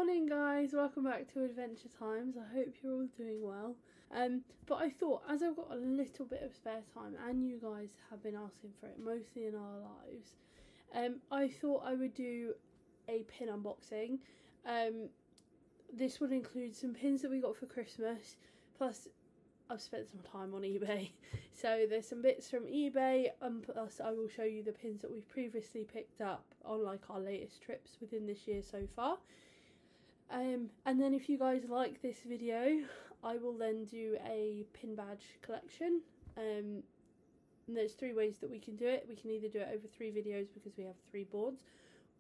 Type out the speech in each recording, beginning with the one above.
Morning guys, welcome back to Adventure Times. I hope you're all doing well. But I thought, as I've got a little bit of spare time and you guys have been asking for it mostly in our lives, I thought I would do a pin unboxing. This would include some pins that we got for Christmas, plus I've spent some time on eBay, so there's some bits from eBay, plus I will show you the pins that we've previously picked up on like our latest trips within this year so far. And then if you guys like this video, I will then do a pin badge collection. And there's 3 ways that we can do it. We can either do it over 3 videos because we have 3 boards,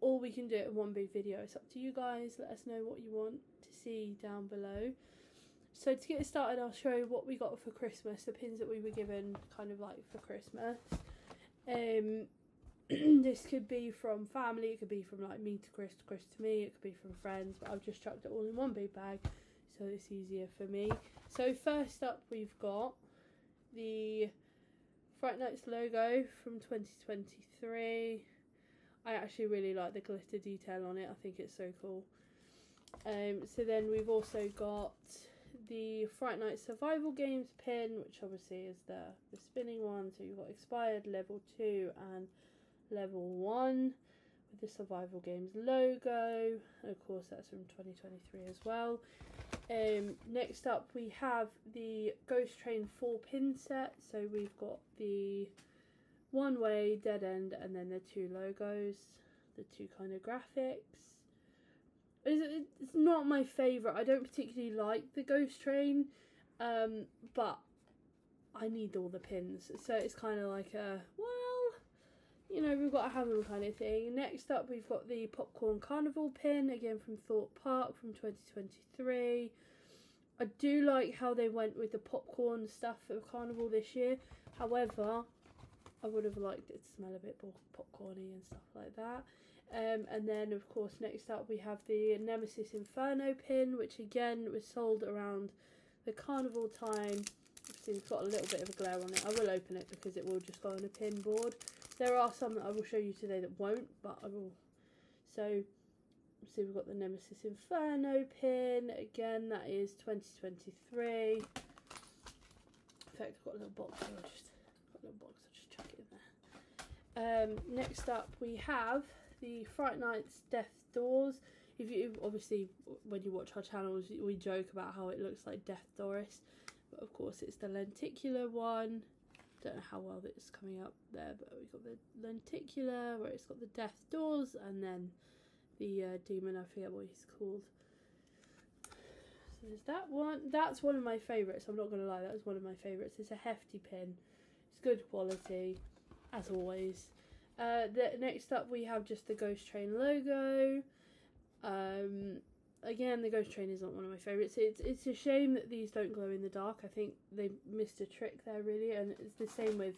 or we can do it in one big video. It's up to you guys. Let us know what you want to see down below. So to get started, I'll show you what we got for Christmas, the pins that we were given kind of like for Christmas. This could be from family, it could be from like me to Chris to me, it could be from friends, but I've just chucked it all in one big bag so it's easier for me. So first up we've got the Fright Nights logo from 2023. I actually really like the glitter detail on it, I think it's so cool. So then we've also got the Fright Night Survival Games pin, which obviously is the spinning one. So you've got expired level 2 and level 1 with the Survival Games logo, and of course that's from 2023 as well. Next up we have the Ghost Train 4 pin set. So we've got the one way, dead end, and then the 2 logos, the 2 kind of graphics. It's not my favourite. I don't particularly like the Ghost Train, but I need all the pins. So it's kind of like a, well, you know, we've got to have them kind of thing. Next up, we've got the Popcorn Carnival pin, again from Thorpe Park from 2023. I do like how they went with the popcorn stuff for Carnival this year. However, I would have liked it to smell a bit more popcorny and stuff like that. And then of course next up we have the Nemesis Inferno pin, which again was sold around the Carnival time. Obviously it's got a little bit of a glare on it. I will open it because it will just go on a pin board. There are some that I will show you today that won't, but I will. So we've got the Nemesis Inferno pin, again that is 2023. In fact I've got a little box here, I'll just chuck it in there. Next up we have the Fright Nights Death Doors. If you obviously, when you watch our channels, we joke about how it looks like Death Doris, but of course it's the lenticular one. Don't know how well it's coming up there, but we've got the lenticular where it's got the Death Doors, and then the demon, I forget what he's called. So there's that one. That's one of my favourites, I'm not going to lie, that was one of my favourites. It's a hefty pin, it's good quality as always. Next up we have just the Ghost Train logo. Again, the Ghost Train isn't one of my favourites. It's a shame that these don't glow in the dark. I think they missed a trick there really, and it's the same with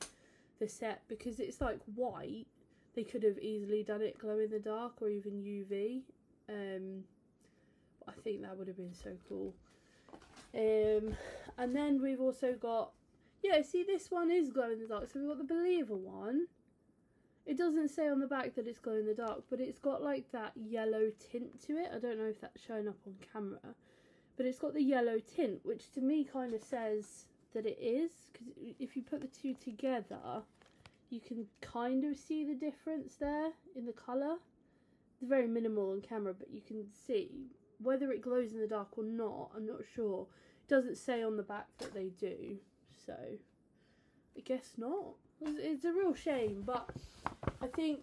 the set because it's like white. They could have easily done it glow in the dark or even UV. I think that would have been so cool. And then we've also got, yeah, see this one is glow in the dark. So we've got the Believer one. It doesn't say on the back that it's glow in the dark, but it's got like that yellow tint to it. I don't know if that's showing up on camera, but it's got the yellow tint, which to me kind of says that it is, because if you put the 2 together, you can kind of see the difference there in the colour. It's very minimal on camera, but you can see whether it glows in the dark or not. I'm not sure. It doesn't say on the back that they do, so I guess not. It's a real shame, but I think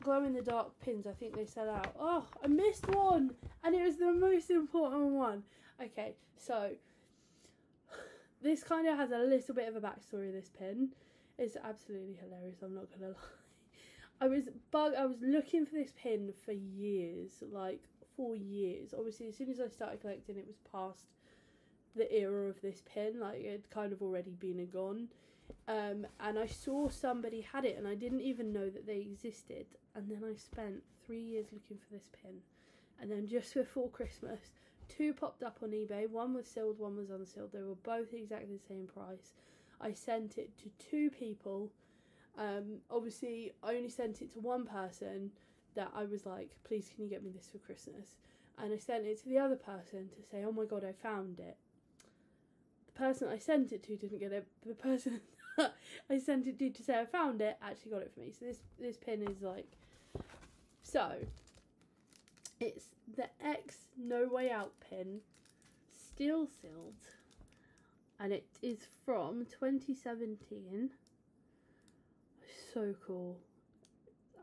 glow in the dark pins, I think they sell out. Oh, I missed one, and it was the most important one. Okay, so this kind of has a little bit of a backstory, this pin. It's absolutely hilarious, I'm not gonna lie. I was looking for this pin for years, like 4 years. Obviously as soon as I started collecting, it was past the era of this pin, like it had kind of already been and gone. And I saw somebody had it and I didn't even know that they existed, and then I spent 3 years looking for this pin, and then just before Christmas 2 popped up on eBay. One was sealed, one was unsealed. They were both exactly the same price. I sent it to 2 people. Obviously I only sent it to one person that I was like, please can you get me this for Christmas, and I sent it to the other person to say, oh my god, I found it. The person I sent it to didn't get it, but the person I sent it to say I found it actually got it for me. So this pin is like, so it's the X No Way Out pin, steel sealed, and it is from 2017. So cool,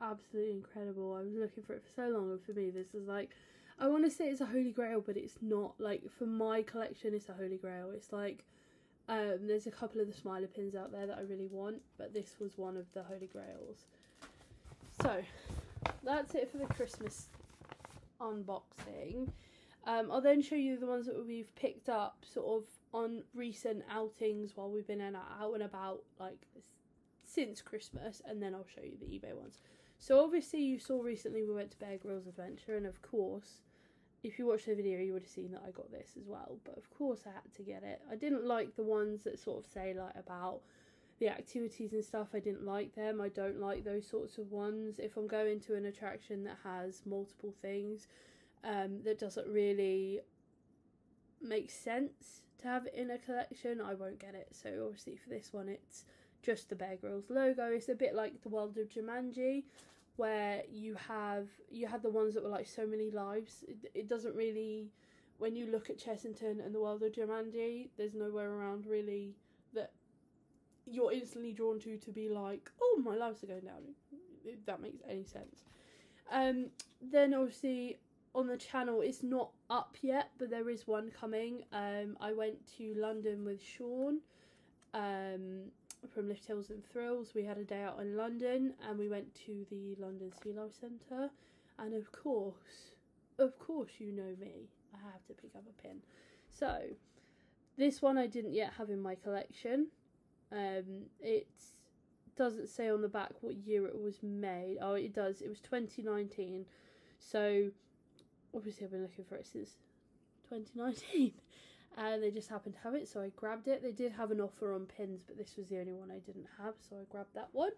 absolutely incredible. I was looking for it for so long, and for me this is like, I want to say it's a holy grail, but it's not. Like, for my collection it's a holy grail. It's like, there's a couple of the smiler pins out there that I really want, but this was one of the holy grails. So that's it for the Christmas unboxing. I'll then show you the ones that we've picked up sort of on recent outings while we've been out and about, like since Christmas, and then I'll show you the eBay ones. So obviously you saw recently we went to Bear Grylls Adventure, and of course if you watched the video you would have seen that I got this as well, but of course I had to get it. I didn't like the ones that sort of say like about the activities and stuff. I didn't like them. I don't like those sorts of ones. If I'm going to an attraction that has multiple things, that doesn't really make sense to have it in a collection, I won't get it. So obviously for this one it's just the Bear Grylls logo. It's a bit like the world of Jumanji, where you had the ones that were like so many lives. It doesn't really, when you look at Chessington and the world of Jumanji, there's nowhere around really that you're instantly drawn to be like, oh, my lives are going down, if that makes any sense. Then obviously on the channel it's not up yet, but there is one coming. I went to London with Sean from Lift Hills and Thrills. We had a day out in London and we went to the London Sea Life Centre, and of course you know me, I have to pick up a pin. So this one I didn't yet have in my collection. It doesn't say on the back what year it was made. Oh, it does. It was 2019. So obviously I've been looking for it since 2019. And they just happened to have it, so I grabbed it. They did have an offer on pins, but this was the only one I didn't have, so I grabbed that one.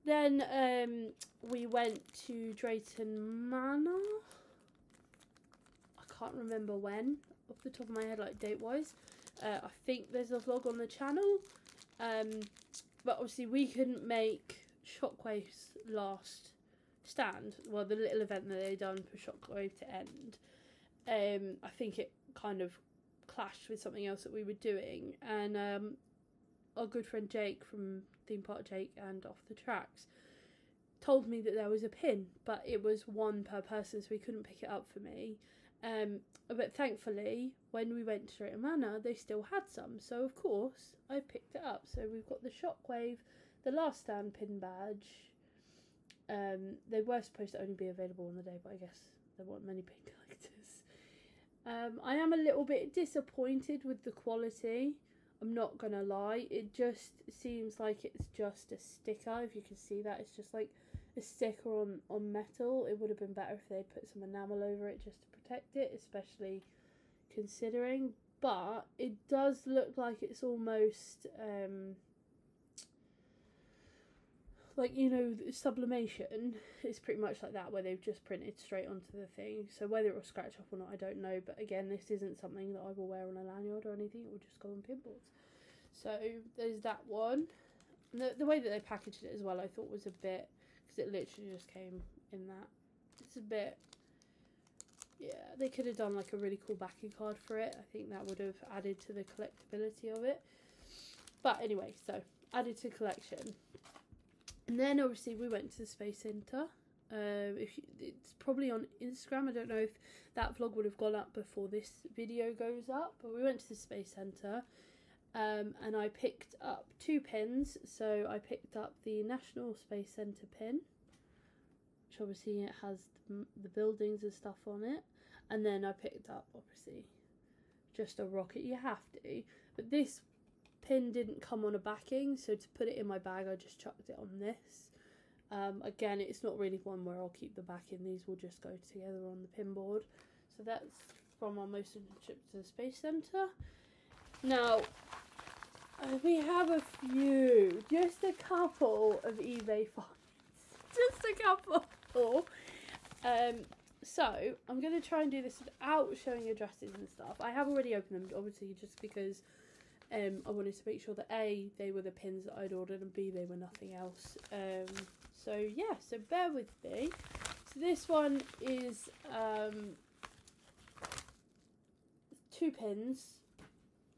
Then we went to Drayton Manor. I can't remember when, off the top of my head, like date-wise. I think there's a vlog on the channel. But obviously we couldn't make Shockwave's last stand. Well, the little event that they done for Shockwave to end. I think it kind of clashed with something else that we were doing, and our good friend Jake from Theme Park Jake and Off the Tracks told me that there was a pin, but it was one per person, so he couldn't pick it up for me. But thankfully when we went to Drayton Manor they still had some, so of course I picked it up. So we've got the Shockwave, the last stand pin badge. They were supposed to only be available on the day, but I guess there weren't many pin collectors. I am a little bit disappointed with the quality, I'm not gonna lie. It just seems like it's just a sticker. If you can see that, it's just like a sticker on metal. It would have been better if they'd put some enamel over it just to protect it, especially considering. But it does look like it's almost like, you know, sublimation is pretty much like that, where they've just printed straight onto the thing. So whether it will scratch off or not, I don't know. But again, this isn't something that I will wear on a lanyard or anything. It will just go on pinboards. So there's that one. The way that they packaged it as well, I thought was a bit, because it literally just came in that. It's a bit, yeah, they could have done like a really cool backing card for it. I think that would have added to the collectability of it. But anyway, so added to collection. And then obviously we went to the Space Centre. It's probably on Instagram. I don't know if that vlog would have gone up before this video goes up. But we went to the Space Centre. And I picked up 2 pins. So I picked up the National Space Centre pin, which obviously it has the buildings and stuff on it. And then I picked up obviously just a rocket. You have to. But this pin didn't come on a backing, so to put it in my bag I just chucked it on this. Again, it's not really one where I'll keep the backing. These will just go together on the pin board. So that's from our most recent trip to the Space Centre. Now we have a few, just a couple of eBay finds, just a couple. So I'm going to try and do this without showing addresses and stuff. I have already opened them, obviously, just because I wanted to make sure that A, they were the pins that I'd ordered, and B, they were nothing else. So yeah, so bear with me. So this one is 2 pins.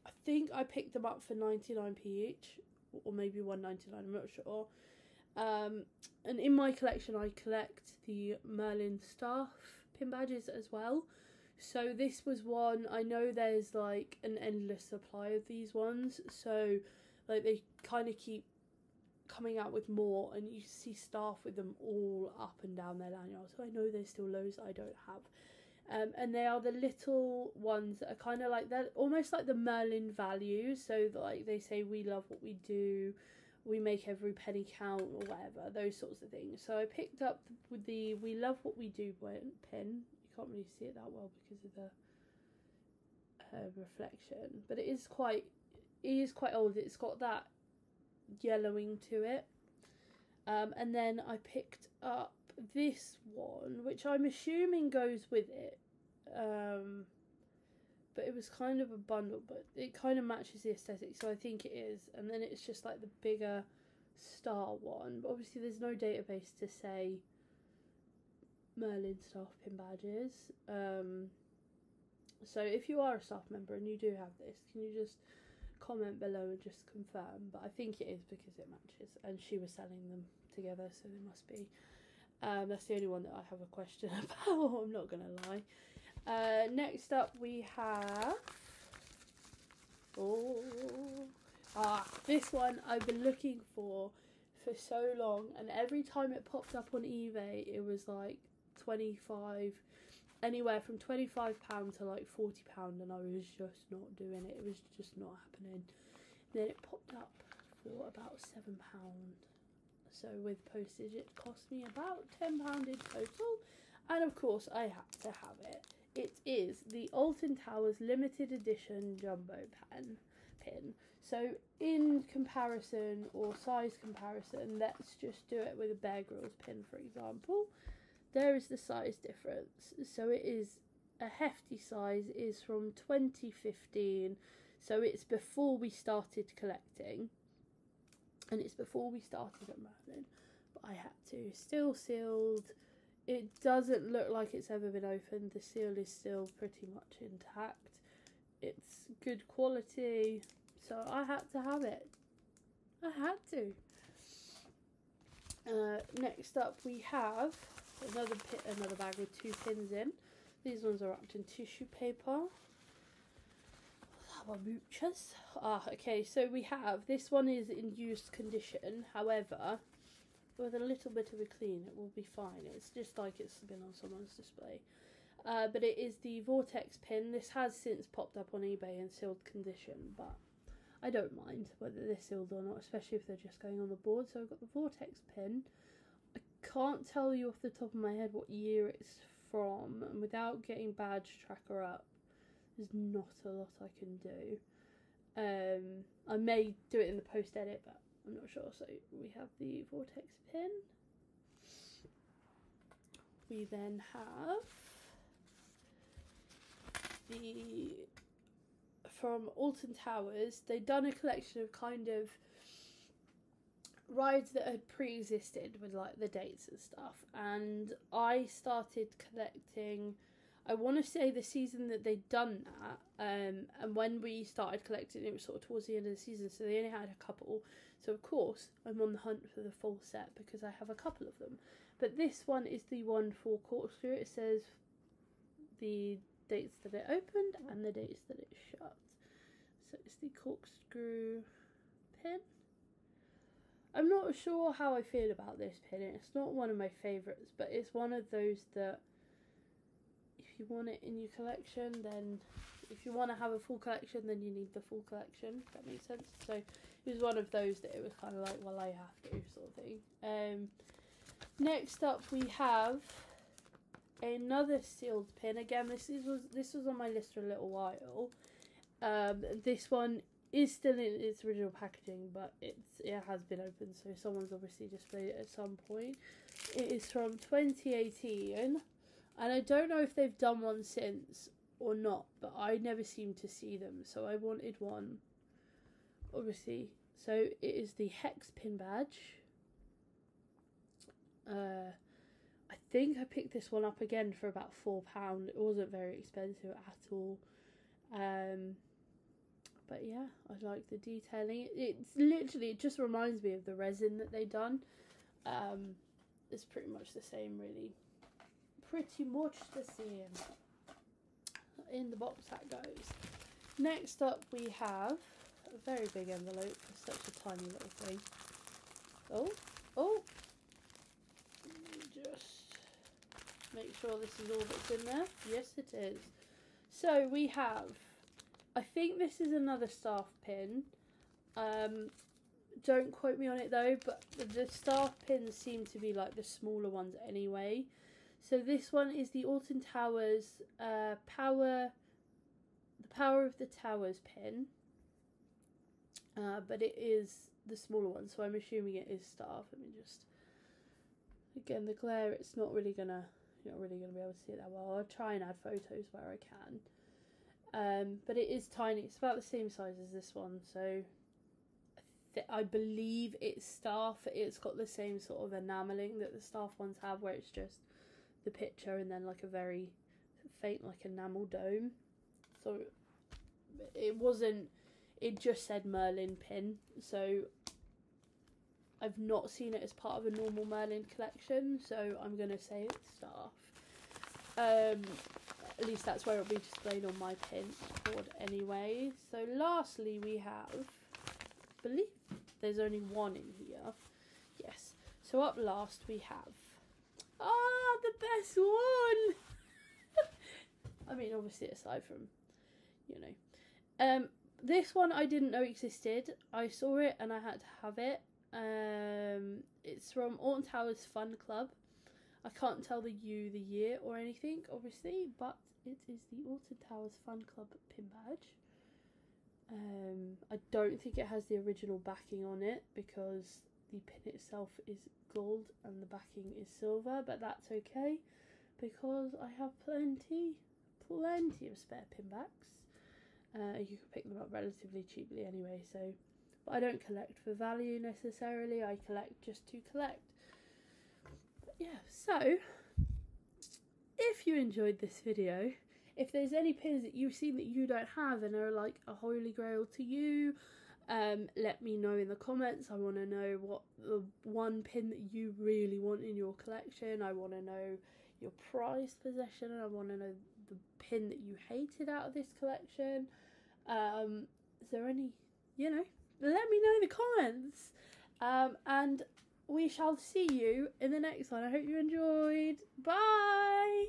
I think I picked them up for 99p each, or maybe 1.99, I'm not sure. And in my collection I collect the Merlin staff pin badges as well. So this was one, I know there's like an endless supply of these ones, so like they kind of keep coming out with more, and you see staff with them all up and down their lanyard, so I know there's still loads that I don't have. And they are the little ones that are kind of like, they're almost like the Merlin values, so like they say, we love what we do, we make every penny count, or whatever, those sorts of things. So I picked up with the we love what we do pin. You can't really see it that well because of the reflection, but it is quite old. It's got that yellowing to it. And then I picked up this one, which I'm assuming goes with it, but it was kind of a bundle, but it kind of matches the aesthetic, so I think it is. And then it's just like the bigger star one, but obviously there's no database to say Merlin staff pin badges. So if you are a staff member and you do have this, can you just comment below and just confirm? But I think it is because it matches, and she was selling them together, so they must be. That's the only one that I have a question about, I'm not gonna lie. Next up we have this one I've been looking for so long, and every time it popped up on eBay it was like 25, anywhere from £25 to like £40, and I was just not doing it. It was just not happening. Then it popped up for about £7, so with postage it cost me about £10 in total, and of course I had to have it. It is the Alton Towers limited edition jumbo pin. So in comparison, or size comparison, let's just do it with a Bear Grylls pin, for example. There is the size difference. So it is a hefty size. It is from 2015, so it's before we started collecting, and it's before we started at Merlin, but I had to. Still sealed. It doesn't look like it's ever been opened. The seal is still pretty much intact. It's good quality, so I had to have it. I had to. Next up we have another bag with 2 pins in. These ones are wrapped in tissue paper. Moochers. Okay, so we have, this one is in used condition, however, with a little bit of a clean it will be fine. It's just like it's been on someone's display. But it is the Vortex pin. This has since popped up on eBay in sealed condition, but I don't mind whether they're sealed or not, especially if they're just going on the board. So I've got the Vortex pin. I can't tell you off the top of my head what year it's from, and without getting badge tracker up, there's not a lot I can do. I may do it in the post edit, but I'm not sure. So we have the Vortex pin. We then have the, from Alton Towers, they'd done a collection of kind of rides that had pre-existed with like the dates and stuff, and I started collecting, I want to say the season that they'd done that, and when we started collecting it was sort of towards the end of the season, so they only had a couple. So of course I'm on the hunt for the full set because I have a couple of them. But this one is the one for corkscrew. It says the dates that it opened and the dates that it shut. So it's the corkscrew pin. I'm not sure how I feel about this pin. It's not one of my favourites, but it's one of those that if you want it in your collection, then if you want to have a full collection, then you need the full collection, if that makes sense. So it was one of those that it was kind of like, well, I have to, sort of thing. Next up we have another sealed pin. Again, this was on my list for a little while. This one is still in its original packaging, but it has been opened, so someone's obviously displayed it at some point. It is from 2018. And I don't know if they've done one since or not, but I never seem to see them, so I wanted one, obviously. So it is the hex pin badge. I think I picked this one up again for about £4. It wasn't very expensive at all. But yeah, I like the detailing. It's literally, it just reminds me of the resin that they done. It's pretty much the same, really. Pretty much the same. In the box that goes. Next up we have a very big envelope for such a tiny little thing. Oh, just make sure this is all that's in there. Yes, it is. So we have, I think this is another staff pin. Don't quote me on it though, but the staff pins seem to be like the smaller ones anyway. So this one is the Alton Towers the Power of the Towers pin. But it is the smaller one, so I'm assuming it is staff. Let me just, again, the glare, it's not really gonna, you're not really gonna be able to see it that well. I'll try and add photos where I can. But it is tiny. It's about the same size as this one, so I believe it's staff. It's got the same sort of enameling that the staff ones have, where it's just the picture and then like a very faint like enamel dome. So it wasn't, it just said Merlin pin, so I've not seen it as part of a normal Merlin collection, so I'm gonna say it's staff. At least that's where it'll be displayed on my pin board anyway. So lastly we have, I believe there's only one in here. Yes. So up last we have, the best one! I mean, obviously aside from, you know. This one I didn't know existed. I saw it and I had to have it. It's from Alton Towers Fun Club. I can't tell the year or anything, obviously, but it is the Alton Towers Fun Club pin badge. I don't think it has the original backing on it because the pin itself is gold and the backing is silver, but that's okay because I have plenty of spare pin backs. You can pick them up relatively cheaply anyway, so, but I don't collect for value necessarily, I collect just to collect. But yeah, so if you enjoyed this video, if there's any pins that you've seen that you don't have and are like a holy grail to you, let me know in the comments. I want to know what the one pin that you really want in your collection. I want to know your prized possession, and I want to know the pin that you hated out of this collection. Is there any, you know, let me know in the comments. And we shall see you in the next one. I hope you enjoyed. Bye!